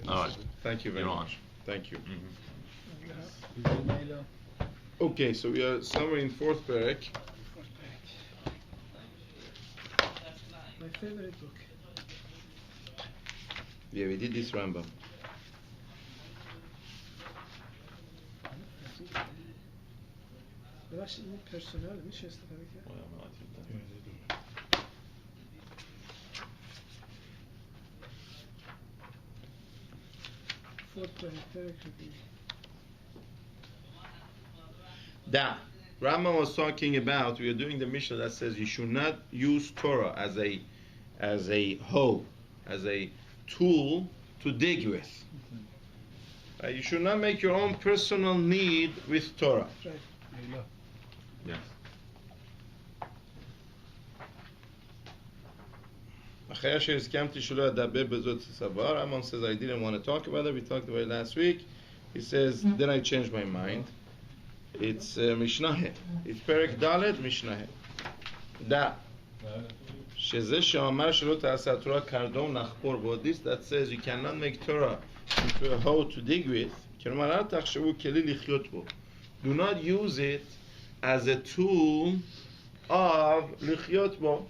All right. Thank you very much. Thank you. Okay, so we are somewhere in fourth Perek. My favorite book. Yeah, we did this Rambam. ببخشید این پرسونال میشه استفاده کرد؟ That Rambam was talking about, we are doing the Mishnah that says you should not use Torah as a hoe, as a tool to dig with. You should not make your own personal need with Torah. Right. Yes. Rambam says I didn't want to talk about it. We talked about it last week. He says, then I changed my mind. It's Mishnah. It's Perek Dalet Mishnah. Da. שזה שאמר שלא תעשה התורה קרדום נחפור בו, this that says you cannot make Torah into a hoe to dig with, כלומר אל תחשבו כלי לחיות בו. Do not use it as a tool of לחיות בו,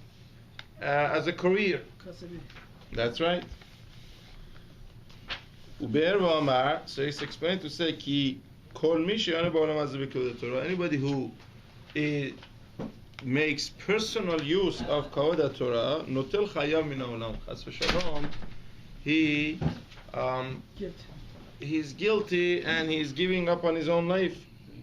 as a career. That's right. ובאר ואמר, so it's explained to say כי כל מי שיענה בעולם הזה בכבוד התורה, anybody who makes personal use of kavod Torah, notel chayav min haolam. Chas v'shalom, he's guilty and he's giving up on his own life.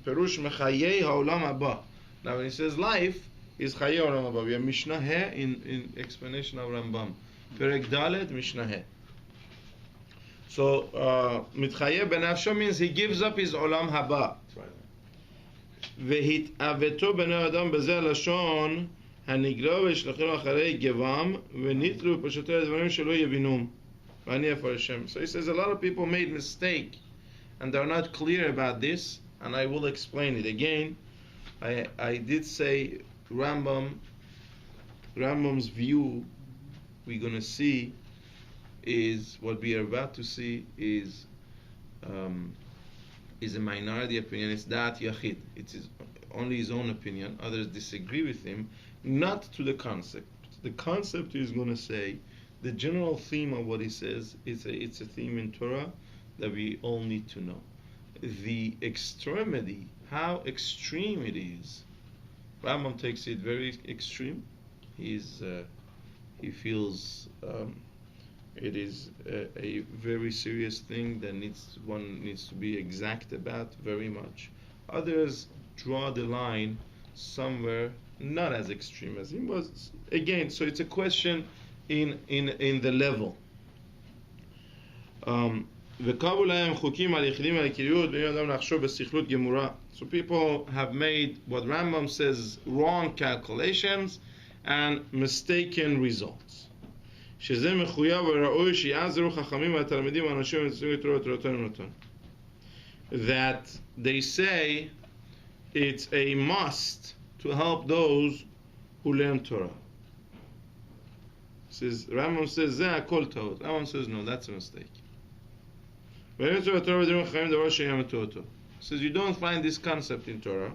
Perush mechayei haolam haba. Now when he says life, is chayei haolam haba. We have Mishnah He in explanation of Rambam. Perek Dalet Mishnah He. So mitchayei benafsho means he gives up his olam haba. והתאוותו בני אדם בזה הלשון הנגלה וישלחנו אחרי גבם וניטלו פשוטי הדברים שלא יבינום ואני אפרשם. So he says a lot of people made mistake and they're not clear about this, and I will explain it again. I did say Rambam's view we're going to see is what we are about to see is a minority opinion. It's that Yachid. It's only his own opinion. Others disagree with him. Not to the concept. The concept he's going to say, the general theme of what he says, it's a theme in Torah that we all need to know. The extremity, how extreme it is. Rambam takes it very extreme. He feels it is a very serious thing that one needs to be exact about very much. Others draw the line somewhere not as extreme as him was. Again, so it's a question in the level. So people have made what Rambam says wrong calculations and mistaken results. שזה מחויב וראוי שיעזרו חכמים והתלמידים והאנשים המתעסקים בתורה ותורתנו ונתן. That they say it's a must to help those who learn Torah. Says Rambam says זה הכל טעות. Rambam says no, that's a mistake. Says you don't find this concept in Torah.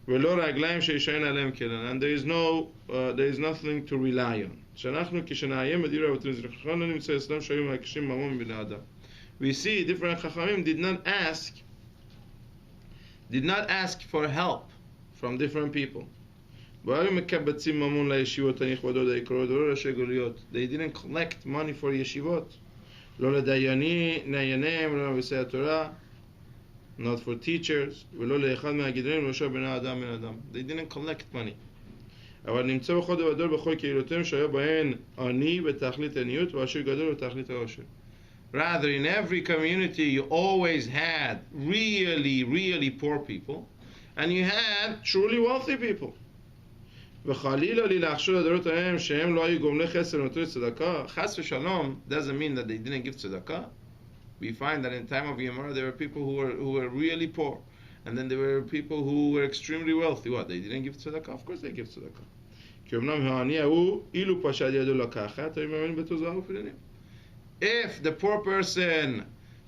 ולא רגליים שישען עליהם כלן, and there is nothing to rely on. שאנחנו כשנעיין בדברי אבותינו זכרנו לא נמצא אצלם שהיו מבקשים ממון מבני אדם. We see different chachamim did not ask for help from different people. והיו מקבצים ממון לישיבות הנכבדות היקרות ולא ראשי גלויות. They didn't collect money for ישיבות. לא לדיינים, לא למבשי התורה, not for teachers, ולא לאחד מהגדולים, לא שבני אדם מן אדם. They didn't collect money. אבל נמצא בכל דבר בכל קהילותיהם שהיה בהן עני בתכלית עניות ועשיר גדול בתכלית העושר. Rather, in every community you always had really, really poor people, and you had truly wealthy people. וחלילה לי להכשיר לדורות ההם שהם לא היו גומלי חסר ונותרו צדקה. חס ושלום doesn't mean that they didn't give tzedakah. We find that in the time of Yemara there were people who were really poor, and then there were people who were extremely wealthy. What? They didn't give tzedakah? Of course they give tzedakah. כי אמנם העני ההוא אילו פשט ידו לקחת, היו מאמינים בתוזעה ופלנים. If the poor person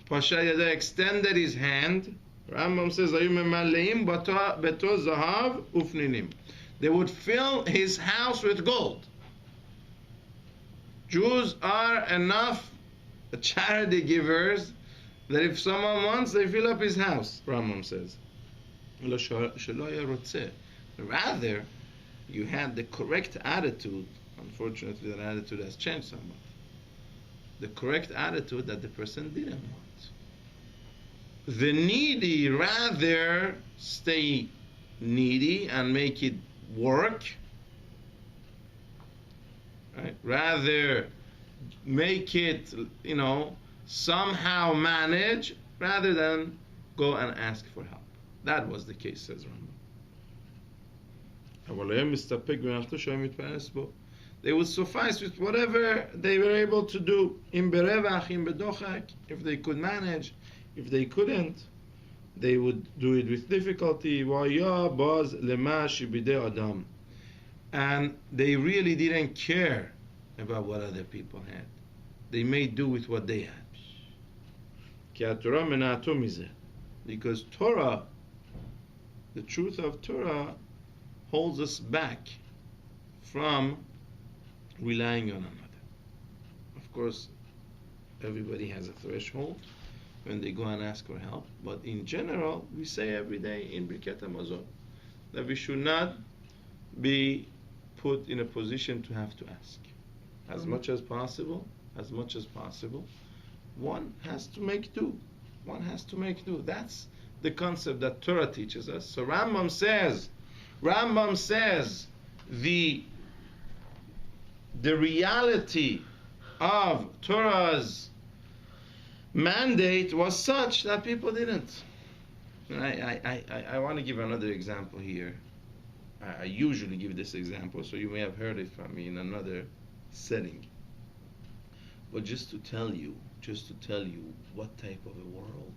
Pasha Yada extended his hand, Rambam says, beto zahav ufninim. They would fill his house with gold. Jews are enough charity givers that if someone wants, they fill up his house, Rambam says. Rather, you had the correct attitude. Unfortunately, that attitude has changed somewhat. The correct attitude that the person didn't want. The needy rather stay needy and make it work. Right? Rather make it, somehow manage, rather than go and ask for help. That was the case, says Rambam. They would suffice with whatever they were able to do. If they could manage, if they couldn't, they would do it with difficulty. And they really didn't care about what other people had. They made do with what they had. Because Torah, the truth of Torah, holds us back from relying on another. Of course, everybody has a threshold when they go and ask for help, but in general, we say every day in Birkat HaMazon that we should not be put in a position to have to ask. As much as possible, one has to make do. That's the concept that Torah teaches us. So Rambam says the reality of Torah's mandate was such that people didn't. And I want to give another example here. I usually give this example, so you may have heard it from me in another setting. But just to tell you what type of a world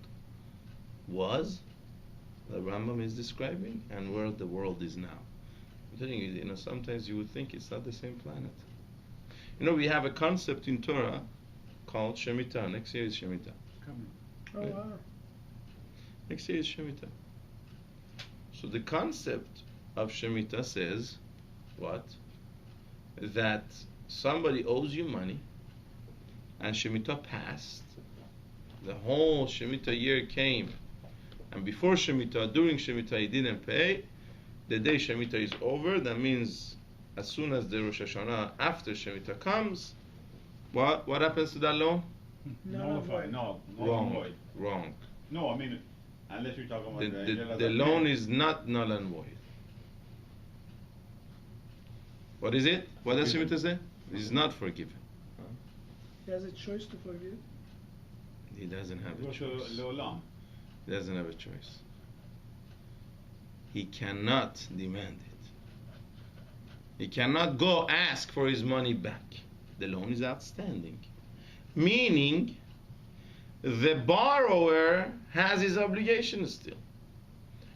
was that Rambam is describing and where the world is now. I'm telling you, sometimes you would think it's not the same planet. We have a concept in Torah called Shemitah. Next year is Shemitah. Oh, wow. Next year is Shemitah. So the concept of Shemitah says what? That somebody owes you money and Shemitah passed. The whole Shemitah year came, and before Shemitah, during Shemitah, he didn't pay. The day Shemitah is over, that means as soon as the Rosh Hashanah after Shemitah comes, what happens to that loan? Nullified. No, Wrong. No, I mean, unless you're talking about the loan is not null and void. What is it? What does Shemitah say? It is not forgiven. He has a choice to forgive. He doesn't have a choice. He doesn't have a choice. He cannot demand it. He cannot go ask for his money back. The loan is outstanding. Meaning, the borrower has his obligations still.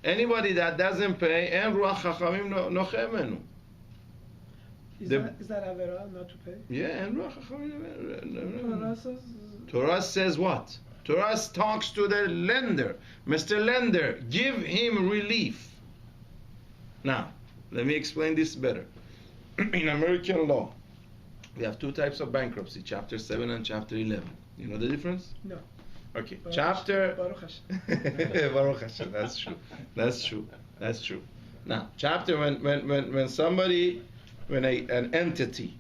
Anybody that doesn't pay, en ruach chachamim nochemenu. Is that Avera not to pay? Yeah, en ruach chachamim. Torah says. Torah says what? Torah talks to the lender. Mr. Lender, give him relief. Now, let me explain this better. In American law, we have two types of bankruptcy, Chapter 7 and Chapter 11. You know the difference? No. Okay. Baruch Chapter... Baruch Hashem. Baruch Hashem. That's true. Now, chapter, when somebody, when an entity,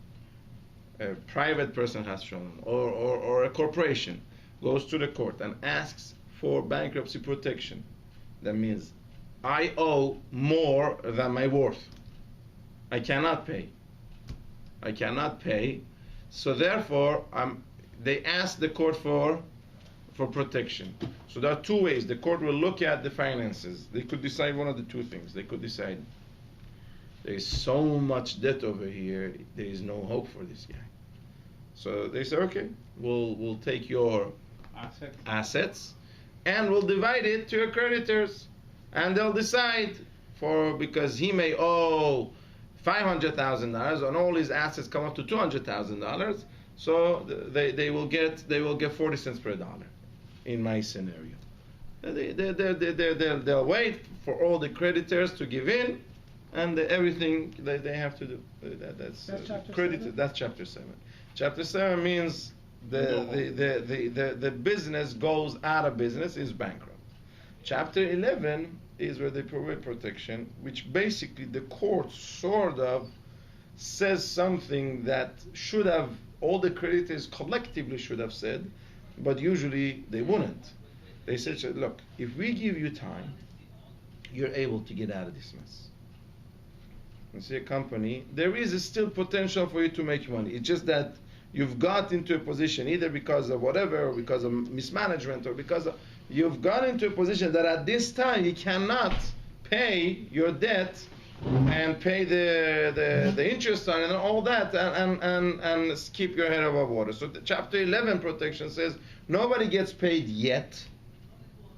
a private person has shown, or a corporation goes to the court and asks for bankruptcy protection, that means I owe more than my worth. I cannot pay. So therefore, they ask the court for protection. So there are two ways. The court will look at the finances. They could decide one of the two things. They could decide there is so much debt over here, there is no hope for this guy. So they say, okay, we'll take your assets and we'll divide it to your creditors. And they'll decide because he may owe $500,000 and all his assets come up to $200,000, So they will get 40 cents per dollar, in my scenario. They'll wait for all the creditors to give in, and everything they have to do. That's chapter credit. 7? That's chapter 7. Chapter 7 means the business goes out of business, is bankrupt. Chapter 11 is where they provide protection, which basically the court sort of says something that should have, all the creditors collectively should have said, but usually they wouldn't. They said, look, if we give you time, you're able to get out of this mess. You see, a company, there is still potential for you to make money. It's just that you've got into a position, either because of whatever, or because of mismanagement, or because of, you've got into a position that at this time you cannot pay your debt and pay the interest on it and all that, and keep your head above water. So the chapter 11 protection says nobody gets paid yet.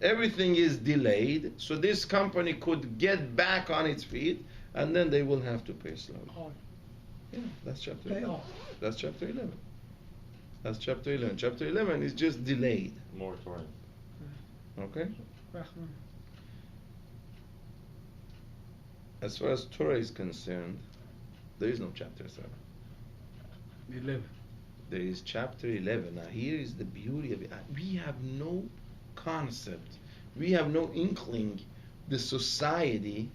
Everything is delayed, so this company could get back on its feet, and then they will have to pay slowly. Yeah, that's chapter 11. That's chapter 11. That's chapter 11. Chapter 11 is just delayed. Moratorium. Okay? As far as Torah is concerned, there is no chapter 7. 11. There is chapter 11. Now here is the beauty of it. We have no concept. We have no inkling the society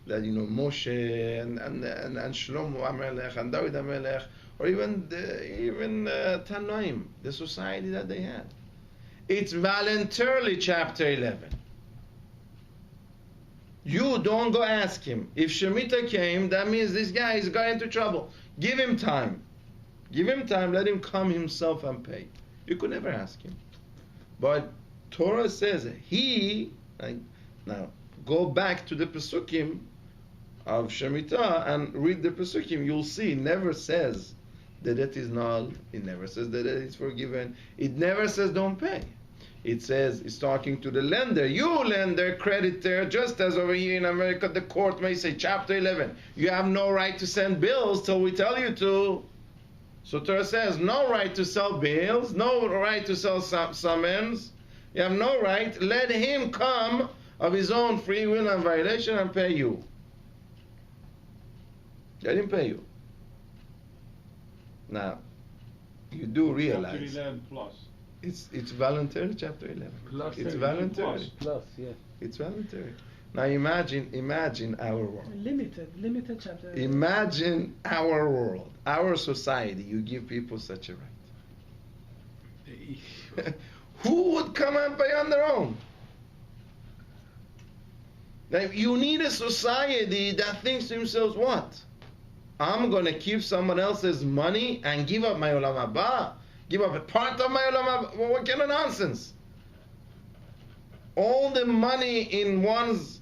that, you know, Moshe and Shlomo HaMelech and David HaMelech, or even Tanoim, the society that they had. It's voluntarily chapter 11. You don't go ask him. If Shemitah came, that means this guy is going into trouble. Give him time. Give him time, let him come himself and pay. You could never ask him. But Torah says now go back to the Pesukim of Shemitah and read the Pesukim. You'll see it never says the debt is null. It never says the debt is forgiven. It never says don't pay. It says it's talking to the lender. You lender, creditor, just as over here in America the court may say chapter 11. You have no right to send bills till we tell you to. So Torah says no right to sell bills, no right to sell summons. You have no right. Let him come of his own free will and violation and pay you. Let him pay you. Now, you do realize Chapter 11 plus. it's voluntary, chapter 11. Plus, it's 11 voluntary. Plus, yeah. It's voluntary. Now imagine our world. Limited chapter. Imagine our world, our society. You give people such a right. Who would come and pay on their own? Now, you need a society that thinks to themselves, what? I'm going to keep someone else's money and give up my olam haba? Give up a part of my olam haba? Well, what kind of nonsense? All the money in one's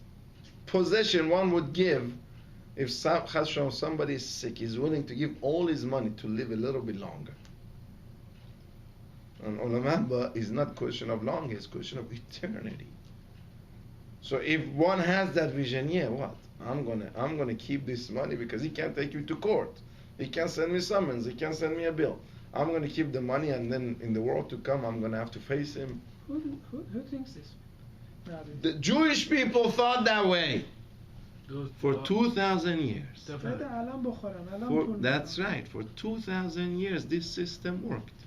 possession one would give, if somebody is sick, he's willing to give all his money to live a little bit longer. And olam haba is not a question of long, it's a question of eternity. So if one has that vision, yeah, what? I'm gonna keep this money because he can't take you to court. He can't send me summons. He can't send me a bill. I'm gonna keep the money, and then in the world to come, I'm gonna have to face him. Who thinks this? The Jewish people thought that way for 2,000 years. That's right. For 2,000 years, this system worked.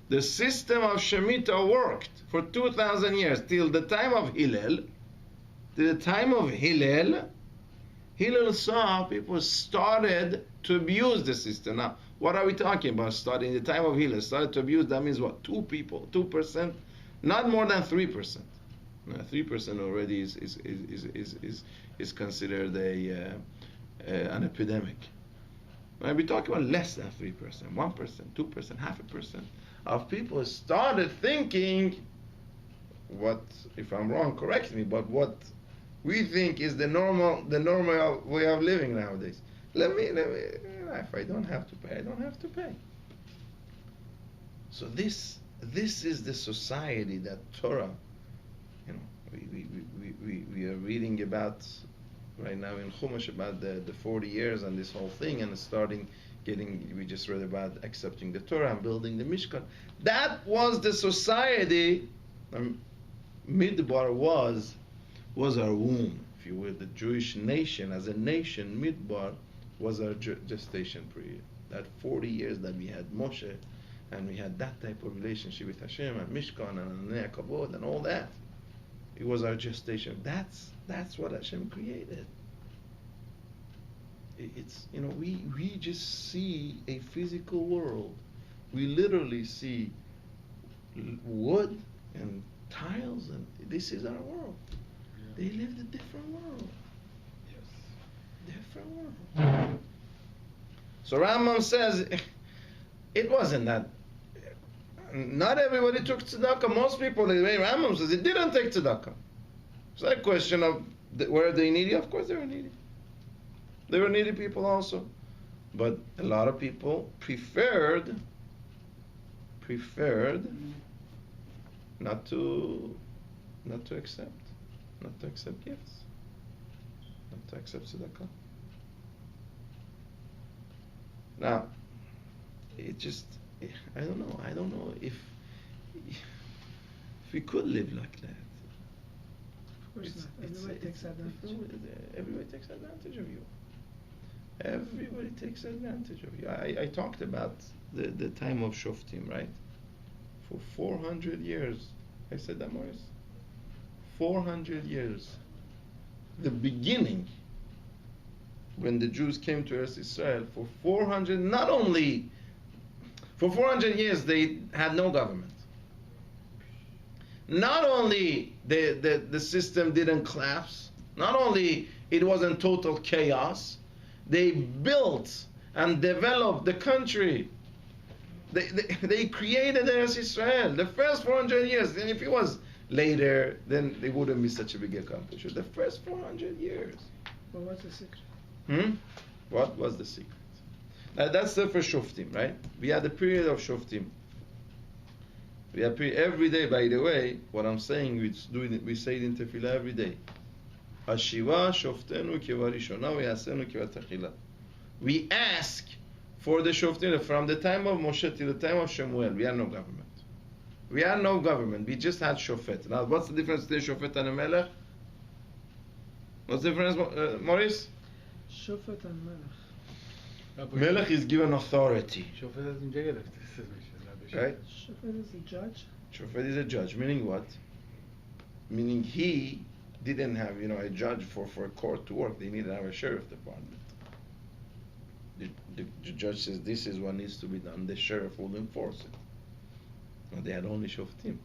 The system of Shemitah worked for 2,000 years till the time of Hillel. To the time of Hillel saw people started to abuse the system. Now, what are we talking about? Starting in the time of Hillel, started to abuse. That means what? 2%, not more than 3%. Now, 3% already is considered an epidemic. Now, we talk about less than 3%, 1%, 2%, 0.5% of people started thinking, what, if I'm wrong, correct me, but what we think is the normal way of living nowadays. Let me, if I don't have to pay, I don't have to pay. So this is the society that Torah, you know, we are reading about right now in Chumash about the 40 years and this whole thing, and starting we just read about accepting the Torah and building the Mishkan. That was the society. Midbar was our womb, if you will. The Jewish nation, as a nation, Midbar was our gestation period. That 40 years that we had Moshe, and we had that type of relationship with Hashem and Mishkan and Anei Kavod and all that. It was our gestation. That's what Hashem created. It's, we just see a physical world. We literally see wood and tiles, and this is our world. Yeah. They lived a different world. Yes. Different world. So Rambam says it wasn't that. Not everybody took tzedakah. Most people, the way Rambam says, it didn't take tzedakah. It's not a question of were they needy? Of course they were needy. They were needy people also. But a lot of people preferred not to accept gifts, not to accept tzedakah. Now, it just, I don't know if we could live like that. Of course not. Everybody takes advantage. Everybody takes advantage of you. Everybody takes advantage of you. I talked about the time of Shoftim, right? For 400 years. I said that, Morris? 400 years. The beginning, when the Jews came to Eretz Israel, for 400 years they had no government. Not only the system didn't collapse, not only it wasn't total chaos, they built and developed the country. They created Eretz Israel. The first 400 years, and if it was later, then it wouldn't be such a big accomplishment. The first 400 years. What was the secret? What was the secret? That's the first Shoftim, right? We had a period of Shoftim. We have every day, by the way, what I'm saying, we say it in Tefillah every day. Hashiva shoftenu kivarishona v'yasenu kivatachila. We ask for the Shoftim from the time of Moshe till the time of Shemuel. We had no government. We had no government. We just had Shofet. Now, what's the difference between Shofet and a Melech? What's the difference, Maurice? Shofet and Melech. Melech is given authority. Right? Shofet is a judge. Shofet is a judge, meaning what? Meaning he didn't have, a judge for a court to work. They needed to have a sheriff department. The judge says this is what needs to be done. The sheriff will enforce it. But they had only Shoftim.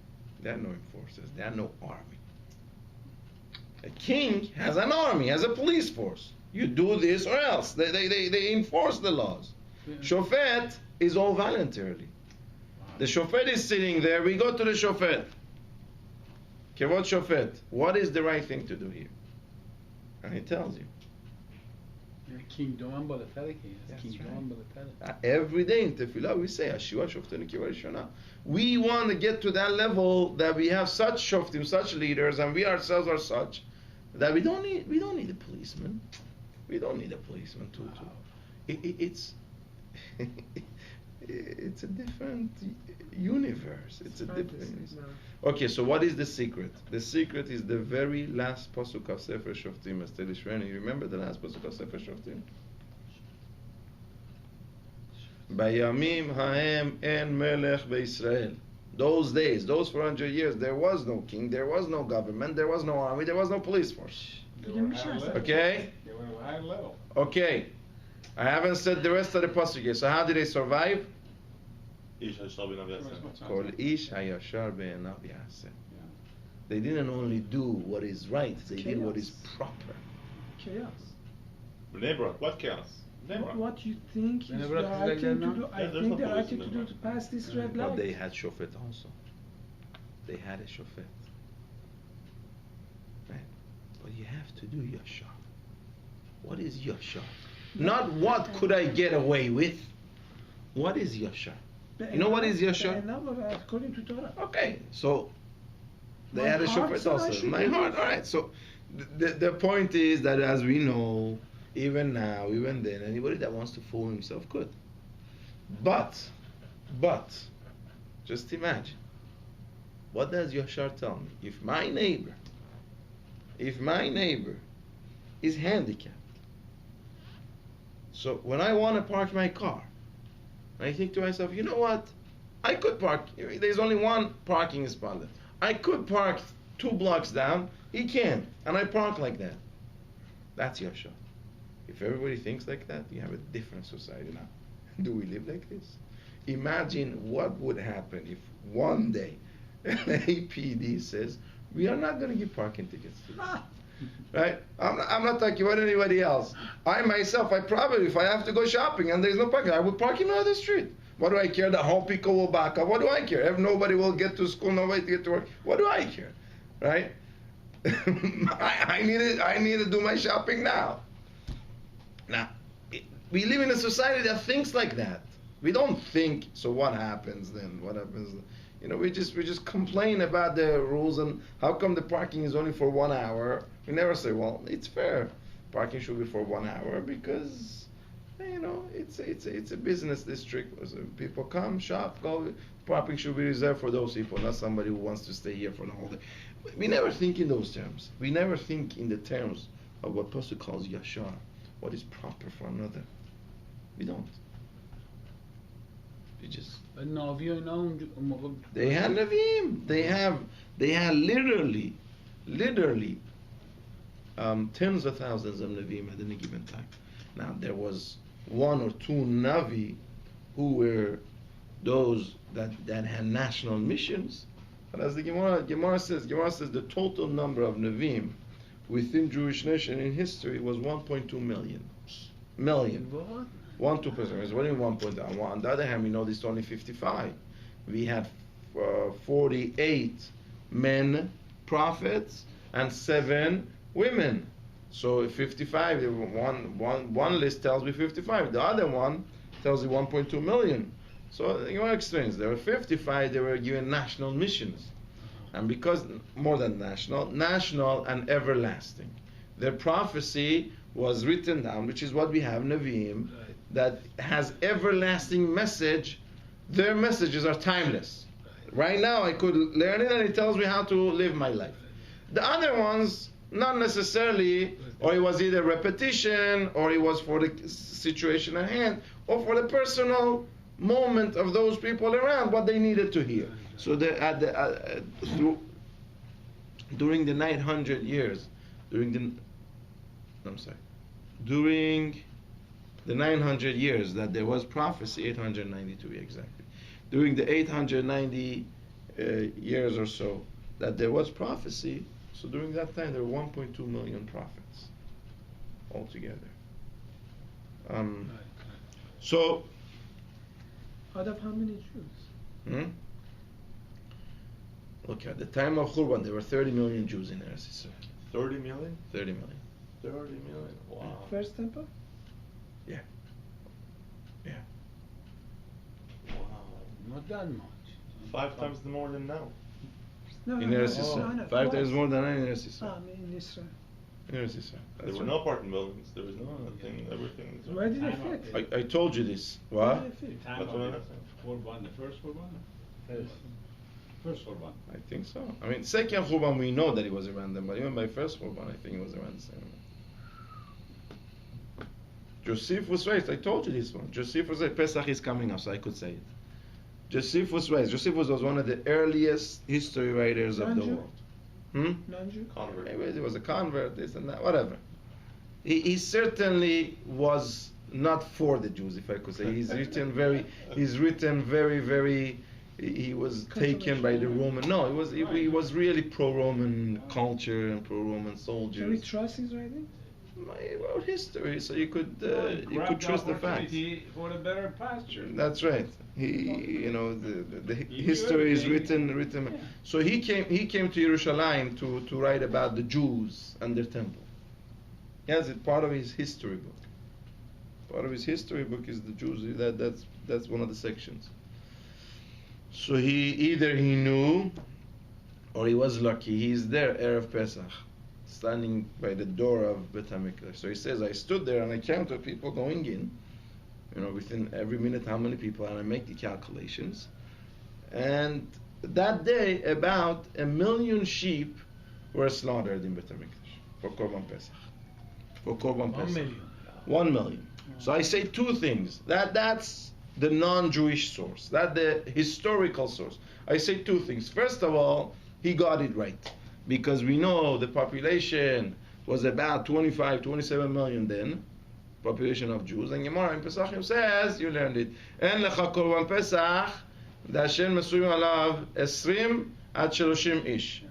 They had no enforcers. They had no army. A king has an army, has a police force. You do this or else. They enforce the laws. Yeah. Shofet is all voluntarily. The Shofet is sitting there. We go to the Shofet. Kevod Shofet. What is the right thing to do here? And he tells you. Every day in Tefillah we say Hashiva Shoftenu Kivarishona. We want to get to that level that we have such Shoftim, such leaders, and we ourselves are such that we don't need a policeman. We don't need a policeman it's it's a different universe. It's a different. Okay, so what is the secret? The secret is the very last pasuk of Sefer Shoftim. You remember the last pasuk of Sefer Shoftim? Bayamim haem en melech beIsrael. Those days, those 400 years, there was no king, there was no government, there was no army, there was no police force. Okay? They were at a high level. Okay. I haven't said the rest of the pasuk yet. So how did they survive? Kol ish hayashar be'enav yaseh. They didn't only do what is right, they did what is proper. Chaos. What chaos? What you think is the right thing to do? I think the right thing to do to pass this red light. But they had shofet also. They had a shofet. Right? But you have to do yashar. What is yashar? Not what could I get away with. What is yashar? You know what is yashar? According to Torah. Okay, so they had a shofet also. My heart. All right. So the point is that as we know, even now, even then, anybody that wants to fool himself could. But, just imagine, what does Yashar tell me? If my neighbor is handicapped, so when I want to park my car, I think to myself, you know what? I could park, there's only one parking spot left. I could park 2 blocks down, he can't, and I park like that. That's Yashar. If everybody thinks like that, you have a different society now. Do we live like this? Imagine what would happen if one day APD says, we are not going to give parking tickets to you. Right? I'm not talking about anybody else. I myself, I probably, if I have to go shopping and there's no parking, I would park in another street. What do I care? The whole people will back up. What do I care? If nobody will get to school, nobody to get to work, what do I care? Right? I need to do my shopping now. Now, we live in a society that thinks like that. We don't think, so what happens then? What happens? You know, we just complain about the rules and how come the parking is only for 1 hour. We never say, well, it's fair. Parking should be for 1 hour because, you know, it's a business district. So people come, shop, go. Parking should be reserved for those people, not somebody who wants to stay here for the whole day. We never think in those terms. We never think in the terms of what Pasuk calls Yashar, what is proper for another. We don't. We just. They had Navim. They had literally, tens of thousands of Navim at any given time. Now there was 1 or 2 Navi who were those that had national missions. But as the Gemara says the total number of Navim within Jewish nation in history was 1.2 million. 1-2%. What do you mean 1.2? On the other hand, we know this is only 55. We had 48 men prophets and 7 women. So 55. One list tells me 55. The other one tells you 1.2 million. So you explains there were 55. They were given national missions, and because more than national and everlasting, their prophecy was written down, which is what we have Nevi'im, that has everlasting message. Their messages are timeless. Right now I could learn it and it tells me how to live my life. The other ones, not necessarily, or it was either repetition, or it was for the situation at hand, or for the personal moment of those people around, what they needed to hear. So during the 900 years, during the 900 years that there was prophecy, 892 exactly, during the 890 years or so that there was prophecy, so during that time there were 1.2 million prophets altogether. So out of how many Jews? Look, at the time of Churban, there were 30 million Jews in Eretz Yisrael. 30 million? 30 million. 30 million? Wow. First temple? Yeah. Wow. Not that much. 5 times more than now. No, In Eretz Yisrael. 5 times more than in Eretz Yisrael. In Israel. In Eretz Yisrael. There were no apartment buildings. There was nothing. Everything. Where did it fit? I told you this. Where What? did it fit? That's what I said. The first Churban? First Churban. I think so. I mean, second Churban we know that it was around them, but even by first Churban I think it was around the same. Josephus raised. I told you this one. Josephus raised. Pesach is coming up, so I could say it. Josephus raised. Josephus was one of the earliest history writers of the world. Non-Jew? Convert. Maybe he was a convert, this and that, whatever. He certainly was not for the Jews, if I could say. He's written very. He was taken by the Roman. No, he was really pro-Roman culture and pro-Roman soldiers. Can we trust his writing? He wrote history, so you could trust the facts. For a better pasture. That's right. The history is written. Yeah. So he came to Yerushalayim to write about the Jews and their temple. Yes, it's part of his history book. Part of his history book is the Jews. That's one of the sections. So he knew, or he was lucky. He's there Erev Pesach, standing by the door of Bet HaMikdash. So he says, I stood there and I counted people going in, within every minute how many people, and I make the calculations. And that day, about 1 million sheep were slaughtered in Beit HaMikdash for Korban Pesach. For Korban 1 Pesach. million. 1 million. So I say two things. That's the non-Jewish source. That's the historical source. I say two things. First of all, he got it right. Because we know the population was about 25, 27 million then, population of Jews. And Gemara in Pesachim says, you learned it, En lecha korban Pesach, Dashen mesuyim alav 20 ad 30 ish.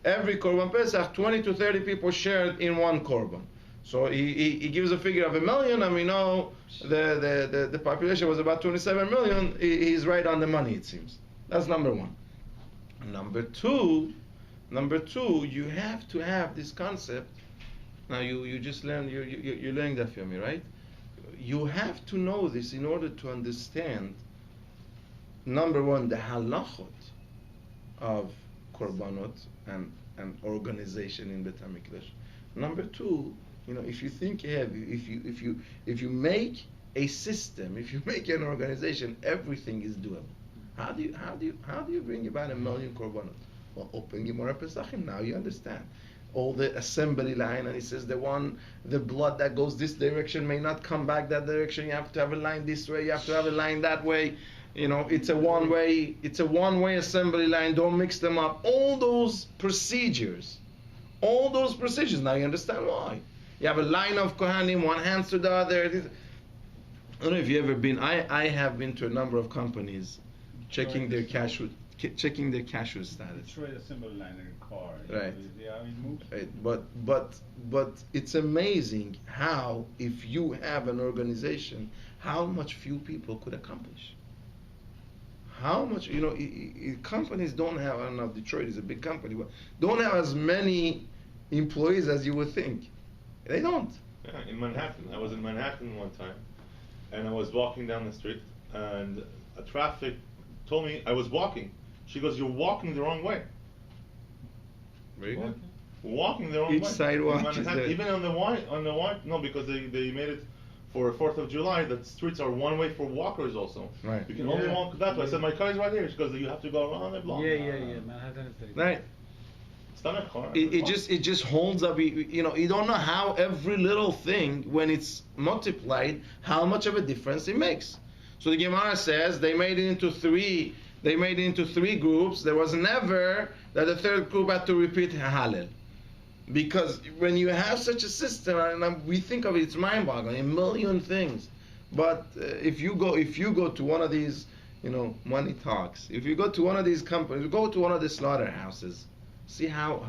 Every korban Pesach, 20 to 30 people shared in one korban. So he gives a figure of 1 million, and we know the population was about 27 million. He's right on the money, it seems. That's number one. Number two, you have to have this concept. Now you just learn, you're learning that for me, right? You have to know this in order to understand, number one, the halachot of korbanot and organization in Beit HaMikdash. Number two, if you think heavy, if you make a system, if you make an organization, everything is doable. How do you bring about 1 million korbanot? Well, open Gemara Pesachim. Now you understand. All the assembly line, and he says the blood that goes this direction may not come back that direction. You have to have a line this way. You have to have a line that way. It's a one way assembly line. Don't mix them up. All those procedures. Now you understand why. You have a line of Kohanim, one hands to the other. I don't know if you've ever been. I have been to a number of companies checking their cash status. Destroy the symbol line in a car. Right. See how it moves? Right. But it's amazing how, if you have an organization, how much few people could accomplish. How much, companies don't have, I don't know if Detroit is a big company, but don't have as many employees as you would think. They don't. Yeah, in Manhattan. I was in Manhattan one time, and I was walking down the street, and a traffic told me I was walking. She goes, "You're walking the wrong way." Very good. Walking the wrong way. Each sidewalk is there. Even on the white, no, because they made it for 4th of July that streets are one way for walkers also. Right. You can only walk that way. I said, my car is right here. She goes, you have to go around the block. Yeah. Manhattan is very Right. It's not a car. It just holds up. You don't know how every little thing, when it's multiplied, how much of a difference it makes. So the Gemara says they made it into three. They made it into 3 groups. There was never that the third group had to repeat Hallel, because when you have such a system, and we think of it, it's mind-boggling, 1 million things. But if you go to one of these, money talks. If you go to one of these companies, go to one of the slaughterhouses. See how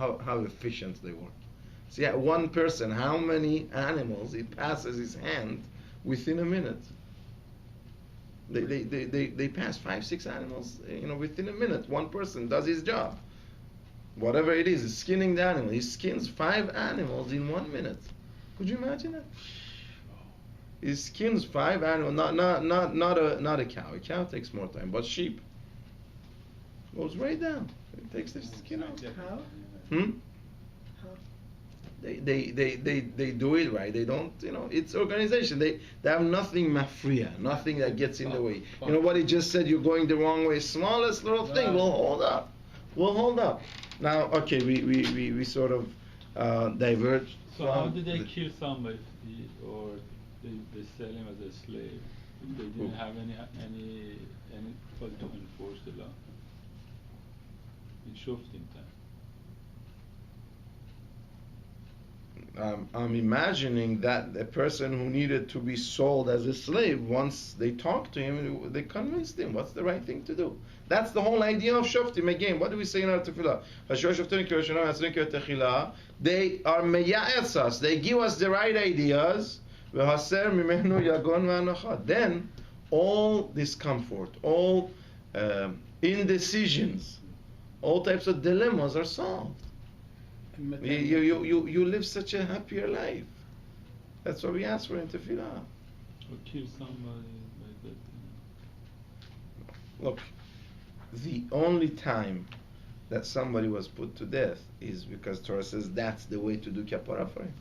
efficient they work. See one person, how many animals he passes his hand within a minute. They pass 5-6 animals, within a minute. One person does his job. Whatever it is skinning the animal. He skins 5 animals in 1 minute. Could you imagine that? He skins 5 animals, not a cow. A cow takes more time, but sheep goes right down. It takes the skin out. How? They do it right. They don't, it's organization. They have nothing mafriya, nothing that gets in the way. What he just said, you're going the wrong way. Smallest little thing will hold up. Now, okay, we sort of diverge. So how did they kill somebody, or they sell him as a slave? They didn't have anybody to enforce the law in Shoftim time. I'm imagining that a person who needed to be sold as a slave, once they talked to him, they convinced him what's the right thing to do. That's the whole idea of Shoftim. Again, what do we say in our tefillah? They are meya'etz us. They give us the right ideas. Then all discomfort, all indecisions, all types of dilemmas are solved. You live such a happier life. That's what we ask for in tefillah. Or kill somebody like that. Look, the only time that somebody was put to death is because Torah says that's the way to do kapara for him.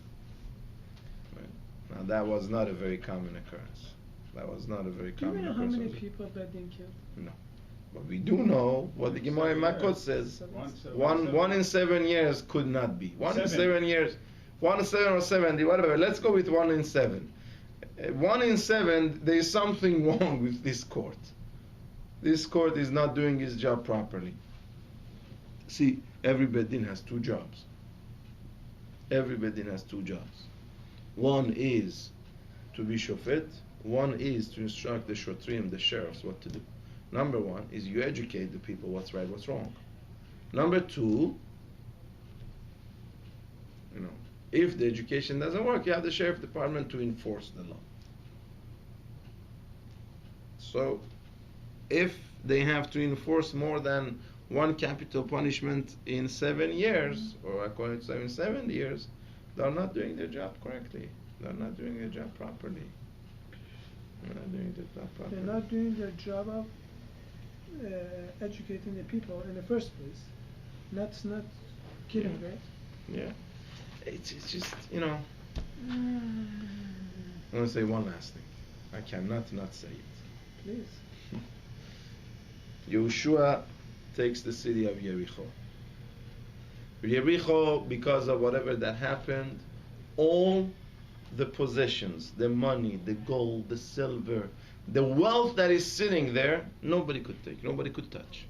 Right? Now that was not a very common occurrence. That was not a very Do you common know how many occurrence. people Bedin killed? No. But we do know what the Gemara in Makot says. One One in 7 years could not be. 1 in 7 years. 1 in 7 or 70, whatever. Let's go with 1 in 7. 1 in 7, there is something wrong with this court. This court is not doing its job properly. See, every Bedin has 2 jobs. Every Bedin has 2 jobs. One is to be shofet. One is to instruct the shotrim, the sheriffs, what to do. Number 1 is you educate the people what's right, what's wrong. Number 2, if the education doesn't work, you have the sheriff department to enforce the law. So, if they have to enforce more than 1 capital punishment in 7 years, or according to 7 years, they're not doing their job correctly. They're not doing their job properly. They're not doing their job properly. They're not doing their job of educating the people in the first place. That's not killing, right? Yeah. It's just, I want to say one last thing. I cannot not say it. Please. Yehoshua takes the city of Jericho. Jericho, because of whatever that happened, all the possessions, the money, the gold, the silver, the wealth that is sitting there, nobody could take, nobody could touch.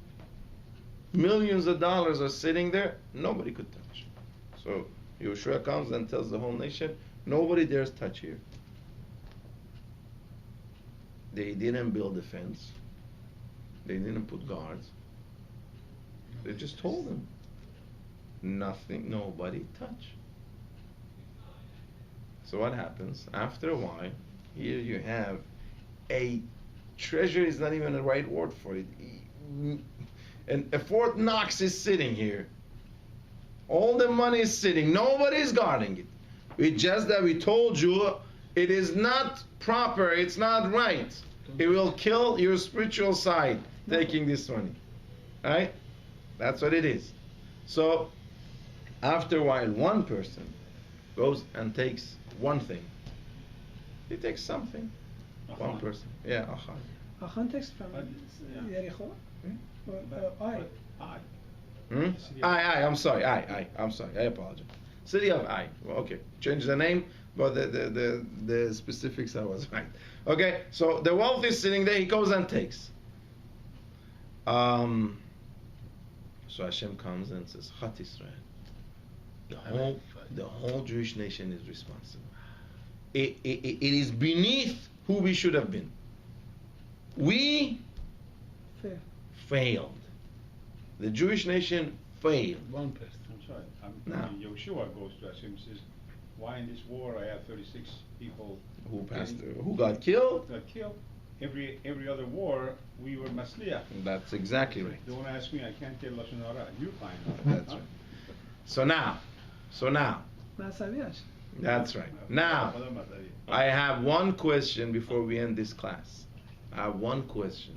Millions of dollars are sitting there, nobody could touch. So Yehoshua comes and tells the whole nation, nobody dares touch here. They didn't build a fence. They didn't put guards. They just told them, nothing, nobody touch. So what happens? After a while, here you have a treasure is not even the right word for it. And a Fort Knox is sitting here. All the money is sitting. Nobody is guarding it. It's just that we told you it is not proper. It's not right. It will kill your spiritual side taking this money. Right? That's what it is. So after a while, one person goes and takes one thing. He takes something. One person. Yeah, Achan. Achan takes from Jericho? Ai. I'm sorry. I'm sorry. I apologize. City of Ai. Well, okay. Change the name, but the specifics I was right. Okay. So the wealth is sitting there. He goes and takes. So Hashem comes and says, Chat Israel. The whole Jewish nation is responsible. It is beneath who we should have been. We failed. The Jewish nation failed. One person. I'm sorry. Yehoshua goes to Hashem and says, why in this war I have 36 people who got killed? Every other war we were masliach. That's exactly right. Don't ask me, I can't tell Lashon Hara. You find out. That's right. So now. That's right. Now, I have one question before we end this class. I have one question.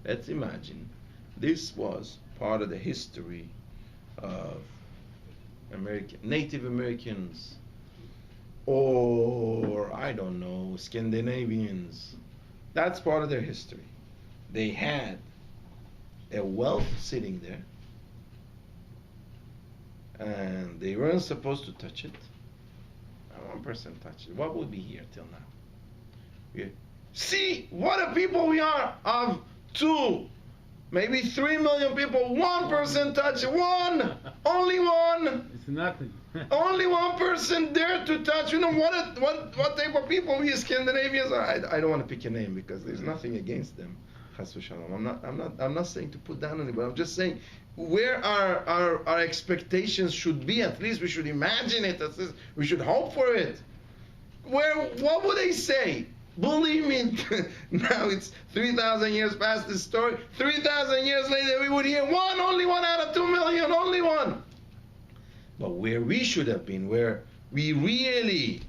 Let's imagine this was part of the history of Native Americans, or I don't know, Scandinavians. That's part of their history. They had a wealth sitting there, and they weren't supposed to touch it. And one person touched it. What would be here till now? See what a people we are of 2, maybe 3 million people. One person touched it. One, only one. It's nothing. Only one person dared to touch. What type of people we Scandinavians are? I don't want to pick a name because there's nothing against them. I'm not saying to put down anybody. I'm just saying where our expectations should be. At least we should imagine it. At least we should hope for it. What would they say? Believe me, now it's 3,000 years past this story. 3,000 years later, we would hear only one out of 2 million, only one. But where we should have been, where we really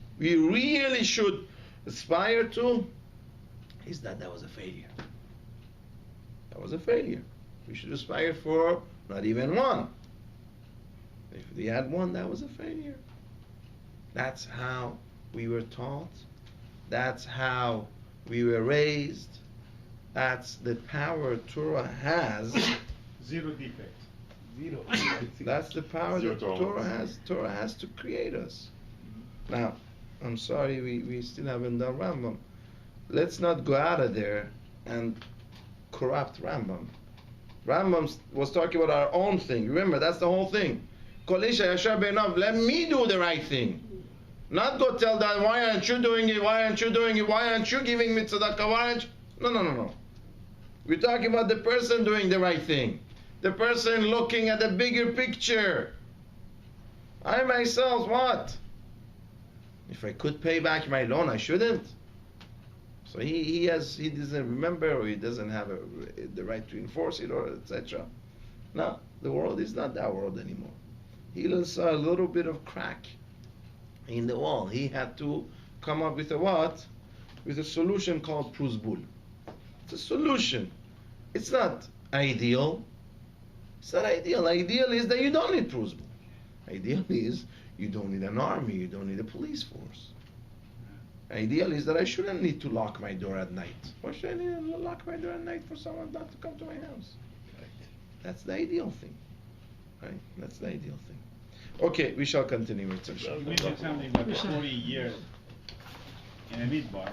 should aspire to, is that was a failure. That was a failure. We should aspire for not even one. If we had one, that was a failure. That's how we were taught. That's how We were raised. That's the power Torah has. Zero defect. Zero. That's the power Zero that tolerance. Torah has. Torah has to create us. Now, I'm sorry, we still haven't done Rambam. Let's not go out of there and corrupt Rambam. Rambam was talking about our own thing. Remember, that's the whole thing. Kol isha yashar beinav, let me do the right thing. Not go tell that, why aren't you doing it, why aren't you doing it, why aren't you giving me tzedakah, why aren't you? No. We're talking about the person doing the right thing. The person looking at the bigger picture. I myself, what? If I could pay back my loan, I shouldn't. So he doesn't remember, or he doesn't have the right to enforce it, or etc. No, the world is not that world anymore. Hillel saw a little bit of crack in the wall. He had to come up with a what? With a solution called pruzbul. It's a solution. It's not ideal. It's not ideal. Ideal is that you don't need pruzbul. Ideal is you don't need an army, you don't need a police force. Ideal is that I shouldn't need to lock my door at night. Why should I need to lock my door at night for someone not to come to my house? Right. That's the ideal thing. Right? That's the ideal thing. Okay, we shall continue with You mentioned something about the 40 years in a midbar.